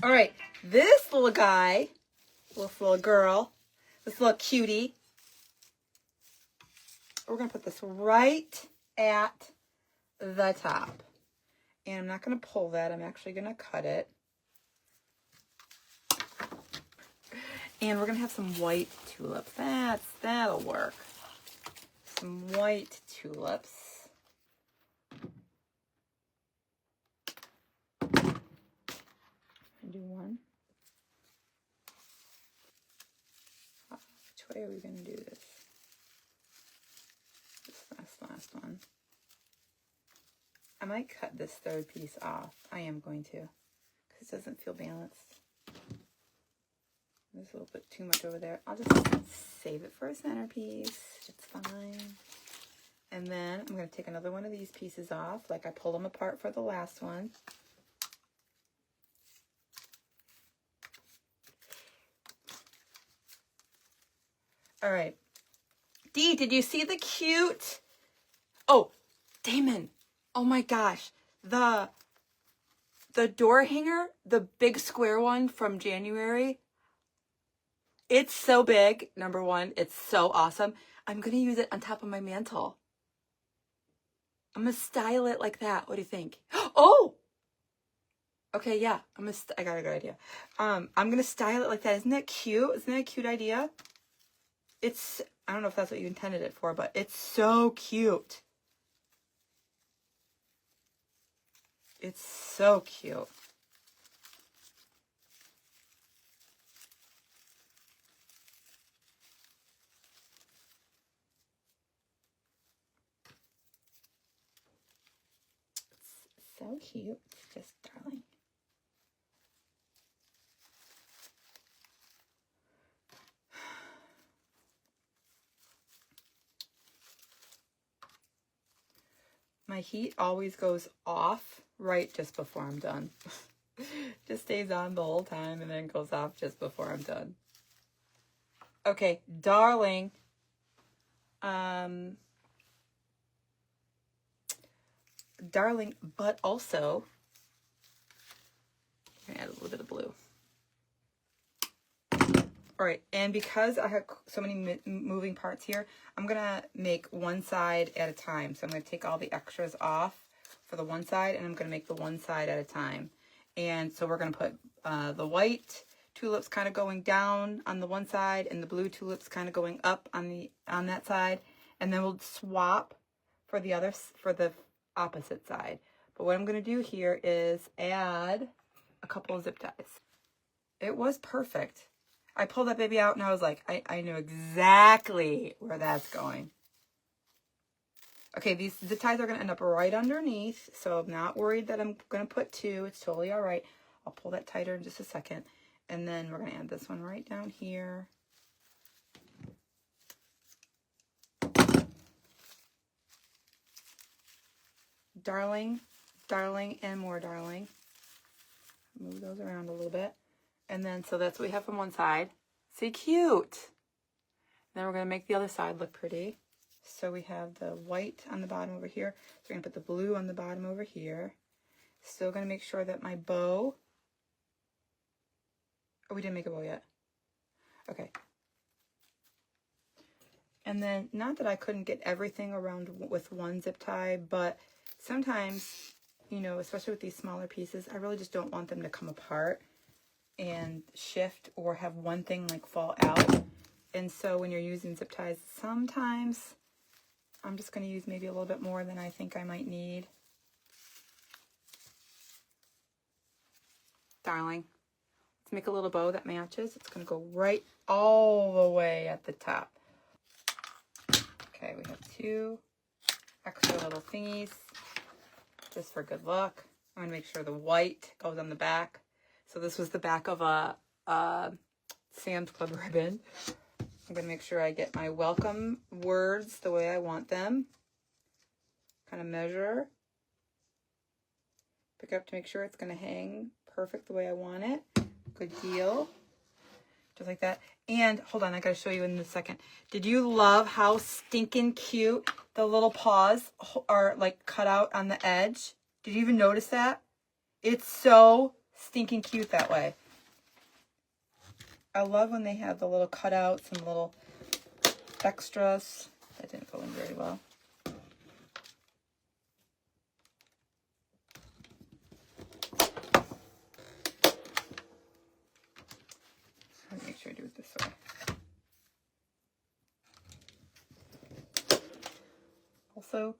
All right, this little guy, this little girl, this little cutie, we're going to put this right at the top. And I'm not going to pull that. I'm actually going to cut it. And we're going to have some white tulips. That'll work. Some white tulips. Do one. Which way are we going to do this? This last one. I might cut this third piece off. I am going to, because it doesn't feel balanced. There's a little bit too much over there. I'll just save it for a centerpiece. It's fine. And then I'm going to take another one of these pieces off, like I pulled them apart for the last one. All right. Dee, did you see the cute? Oh, Damon. Oh my gosh. The door hanger, the big square one from January. It's so big. Number one, it's so awesome. I'm going to use it on top of my mantle. I'm going to style it like that. What do you think? Oh! Okay, yeah. I got a good idea. I'm going to style it like that. Isn't that cute? Isn't that a cute idea? I don't know if that's what you intended it for, but it's so cute. It's so cute. It's so cute. Just darling. My heat always goes off right just before I'm done. Just stays on the whole time and then goes off just before I'm done. Okay, darling. Darling, but also, I'm gonna add a little bit of blue. All right, and because I have so many moving parts here, I'm gonna make one side at a time. So I'm gonna take all the extras off for the one side, and I'm gonna make the one side at a time. And so we're gonna put the white tulips kind of going down on the one side, and the blue tulips kind of going up on that side, and then we'll swap for the opposite side. But what I'm gonna do here is add a couple of zip ties. It was perfect. I pulled that baby out and I was like, I know exactly where that's going. Okay, these zip ties are going to end up right underneath, so I'm not worried that I'm going to put two. It's totally all right. I'll pull that tighter in just a second. And then we're going to add this one right down here. Darling, darling, and more darling. Move those around a little bit. And then, so that's what we have from one side. See, cute. Then we're going to make the other side look pretty. So we have the white on the bottom over here. So we're going to put the blue on the bottom over here. Still going to make sure that my bow... Oh, we didn't make a bow yet. Okay. And then, not that I couldn't get everything around with one zip tie, but sometimes, you know, especially with these smaller pieces, I really just don't want them to come apart and shift or have one thing like fall out. And so when you're using zip ties, sometimes I'm just going to use maybe a little bit more than I think I might need. Darling, let's make a little bow that matches. It's going to go right all the way at the top. Okay, we have two extra little thingies just for good luck. I'm going to make sure the white goes on the back. So this was the back of a Sam's Club ribbon. I'm going to make sure I get my welcome words the way I want them. Kind of measure. Pick it up to make sure it's going to hang perfect the way I want it. Good deal. Just like that. And hold on, I got to show you in a second. Did you love how stinking cute the little paws are like cut out on the edge? Did you even notice that? It's so stinking cute that way. I love when they have the little cutouts and little extras. That didn't go in very well. Let me make sure I do it this way. Also,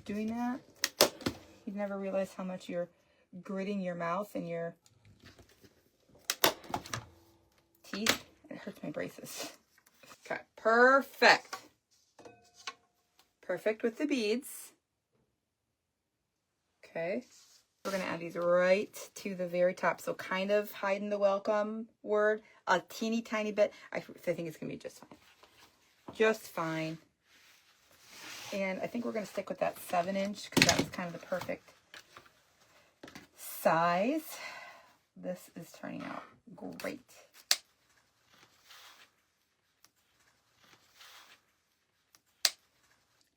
doing that, you'd never realize how much you're gritting your mouth and your teeth. It hurts my braces. Okay, perfect. Perfect with the beads. Okay, we're gonna add these right to the very top. So kind of hiding the welcome word a teeny tiny bit. I think it's gonna be just fine. Just fine. And I think we're gonna stick with that 7-inch because that was kind of the perfect size. This is turning out great.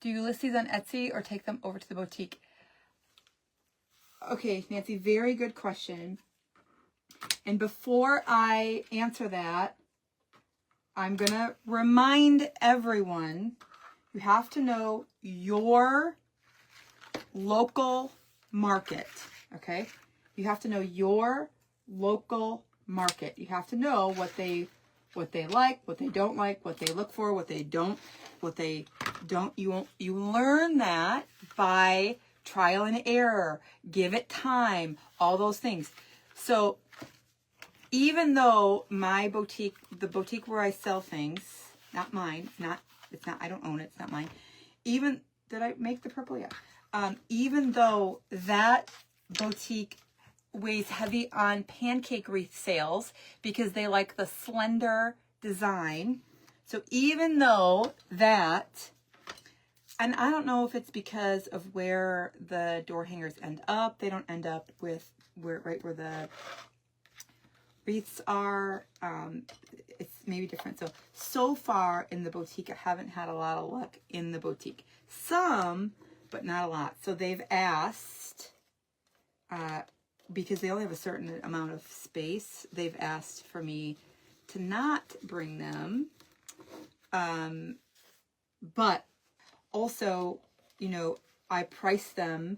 Do you list these on Etsy or take them over to the boutique? Okay, Nancy, very good question. And before I answer that, I'm going to remind everyone, you have to know your local market, okay? You have to know your local market. You have to know what they like, what they don't like, what they look for, what they don't. You learn that by trial and error. Give it time, all those things. So even though my boutique, the boutique where I sell things, not mine, it's not, I don't own it, it's not mine. Even, did I make the purple? Yeah. Even though that boutique weighs heavy on pancake wreath sales because they like the slender design. So even though that, and I don't know if it's because of where the door hangers end up. They don't end up with right where the wreaths are. It's maybe different. So far in the boutique, I haven't had a lot of luck in the boutique. Some, but not a lot. So they've asked, because they only have a certain amount of space, they've asked for me to not bring them. But also, you know, I price them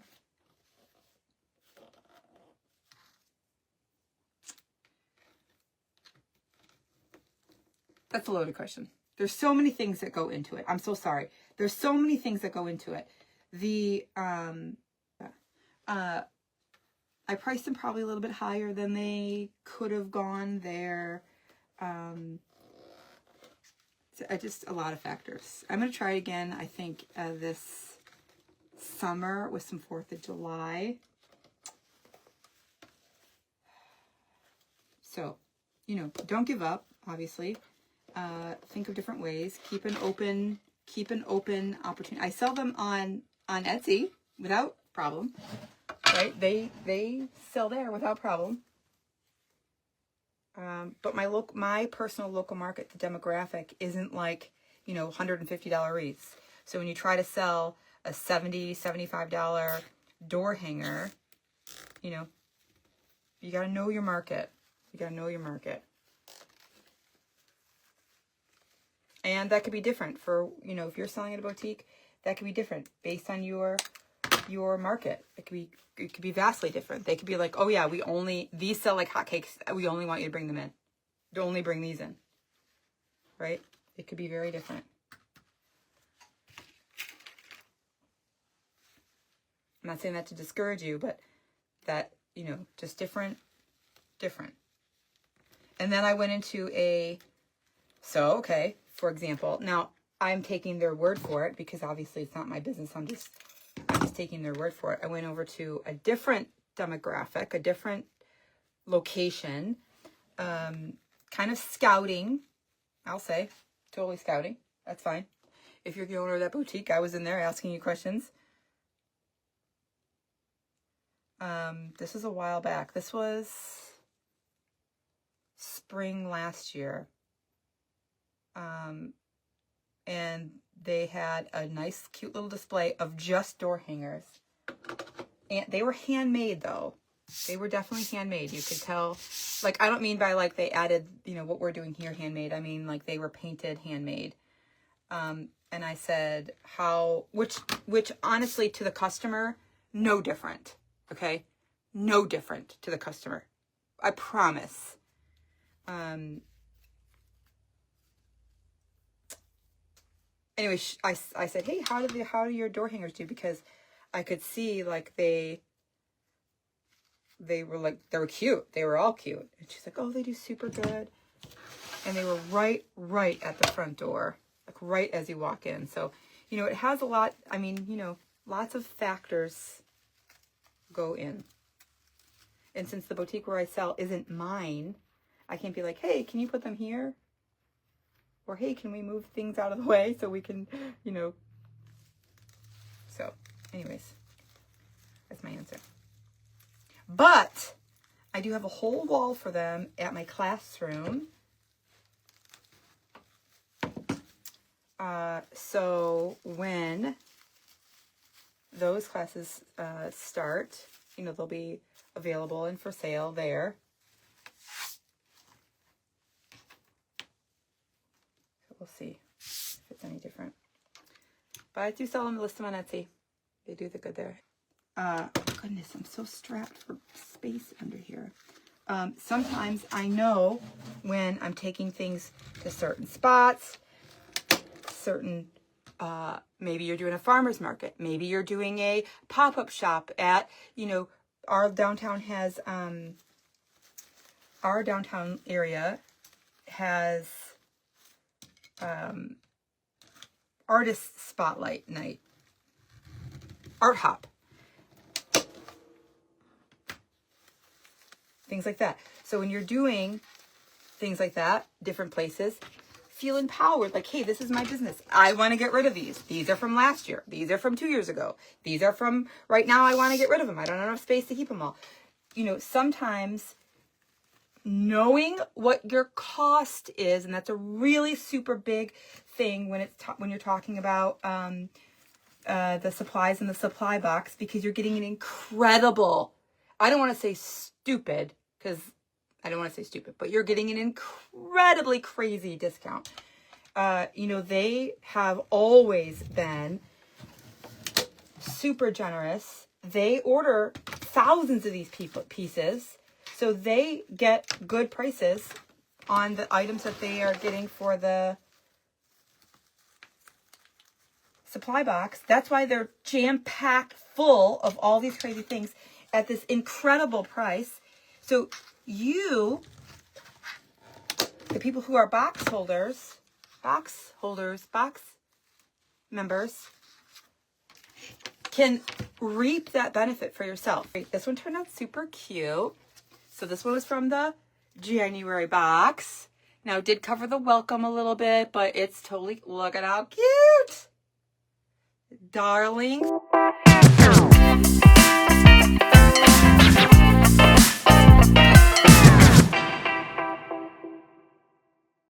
that's a loaded question. There's so many things that go into it. I'm so sorry. There's so many things that go into it. I priced them probably a little bit higher than they could have gone there. Just a lot of factors. I'm going to try it again, I think, this summer with some 4th of July. So, you know, don't give up, obviously. Think of different ways. Keep an open opportunity. I sell them on Etsy without problem. Right? They sell there without problem. But my personal local market, the demographic, isn't like, you know, $150 wreaths. So when you try to sell a $70, $75 door hanger, you know, you got to know your market. You got to know your market. And that could be different for, you know, if you're selling at a boutique, that could be different based on your market. It could be vastly different. They could be like, oh yeah, these sell like hotcakes. We only want you to bring them in. To only bring these in. Right? It could be very different. I'm not saying that to discourage you, but that, you know, just different. And then I went into okay, for example, now I'm taking their word for it because obviously it's not my business. I'm just taking their word for it. I went over to a different demographic, a different location, kind of scouting, I'll say, totally scouting. That's fine. If you're the owner of that boutique, I was in there asking you questions. This was a while back. This was spring last year. And they had a nice, cute little display of just door hangers. And they were handmade, though. They were definitely handmade. You could tell, like, I don't mean by like they added, you know, what we're doing here handmade. I mean like they were painted handmade. And I said which honestly to the customer, no different. Okay. No different to the customer. I promise. Anyway, I said, hey, how do your door hangers do? Because I could see like they were cute. They were all cute. And she's like, oh, they do super good. And they were right at the front door, like right as you walk in. So, you know, it has a lot, I mean, you know, lots of factors go in. And since the boutique where I sell isn't mine, I can't be like, hey, can you put them here? Or, hey, can we move things out of the way so we can, you know. So, anyways, that's my answer. But I do have a whole wall for them at my classroom. So when those classes start, you know, they'll be available and for sale there. So we'll see if it's any different. But I do sell them, list them on Etsy. They do the good there. Goodness, I'm so strapped for space under here. Sometimes I know when I'm taking things to certain spots, certain, maybe you're doing a farmer's market. Maybe you're doing a pop-up shop at, you know, our downtown area has artist spotlight night, art hop, things like that. So when you're doing things like that, different places, feel empowered. Like, hey, this is my business. I want to get rid of these. These are from last year. These are from 2 years ago. These are from right now. I want to get rid of them. I don't have enough space to keep them all. You know, sometimes knowing what your cost is, and that's a really super big thing when it's when you're talking about the supplies in the supply box, because you're getting an incredible, I don't want to say stupid, because I don't want to say stupid, but you're getting an incredibly crazy discount. You know, they have always been super generous. They order thousands of these pieces, so they get good prices on the items that they are getting for the supply box. That's why they're jam-packed full of all these crazy things at this incredible price. So you, the people who are box members, can reap that benefit for yourself. This one turned out super cute. So this one was from the January box. Now it did cover the welcome a little bit, but it's totally, look at how cute. Darling.